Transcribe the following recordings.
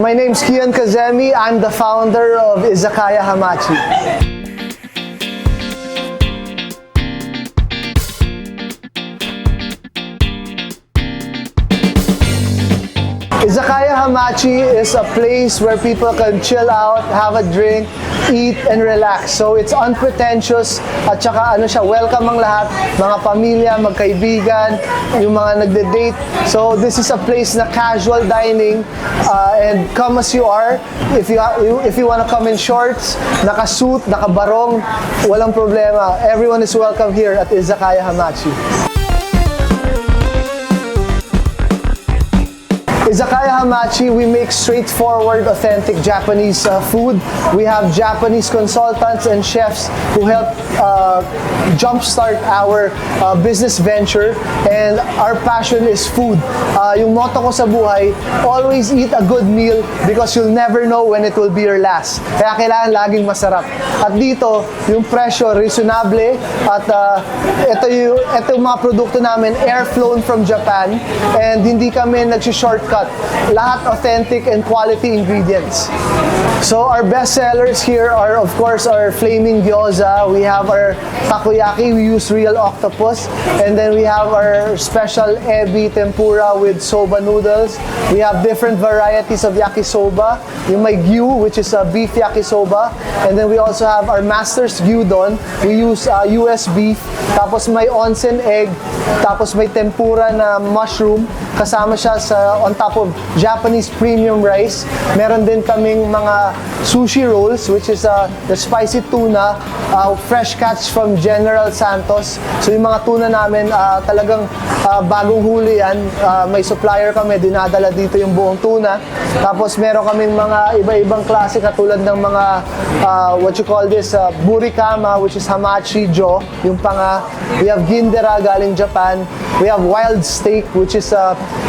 My name's Kian Kazemi. I'm the founder of Izakaya Hamachi. Izakaya Hamachi is a place where people can chill out, have a drink, eat, and relax. So it's unpretentious at saka welcome ang lahat, mga pamilya, magkaibigan, yung mga nagde-date. So this is a place na casual dining and come as you are. If you want to come in shorts, naka-suit, naka-barong, walang problema. Everyone is welcome here at Izakaya Hamachi. Izakaya Hamachi, we make straightforward, authentic Japanese food. We have Japanese consultants and chefs who help jumpstart our business venture, and our passion is food. Yung motto ko sa buhay, always eat a good meal because you'll never know when it will be your last. Kaya kailangan laging masarap. At dito, yung presyo, reasonable, at ito yung mga produkto namin, air-flown from Japan, and hindi kami nag-shortcut. Lahat authentic and quality ingredients. So our best sellers here are, of course, our flaming gyoza. We have our takoyaki, we use real octopus, and then we have our special ebi tempura with soba noodles. We have different varieties of yakisoba. Yung may gyu, which is a beef yakisoba, and then we also have our master's gyudon. We use US beef, tapos may onsen egg, tapos may tempura na mushroom, kasama siya on top of Japanese premium rice. Meron din kaming mga sushi rolls, which is the spicy tuna, fresh catch from General Santos. So yung mga tuna namin, talagang bagong huli yan. May supplier kami, dinadala dito yung buong tuna. Tapos meron kaming mga iba-ibang klase, katulad ng mga, burikama, which is hamachi jo. We have gindera galing Japan. We have wild steak, which is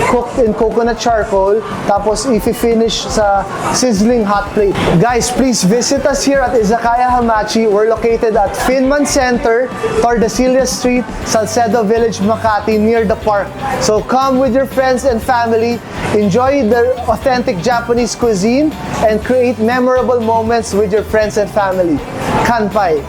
cooked in coconut charcoal. Tapos i-finish sa sizzling hot plate. Guys, please visit us here at Izakaya Hamachi. We're located at Finman Center, Tordesillas Street, Salcedo Village, Makati, near the park. So come with your friends and family, enjoy the authentic Japanese cuisine, and create memorable moments with your friends and family. Kanpai!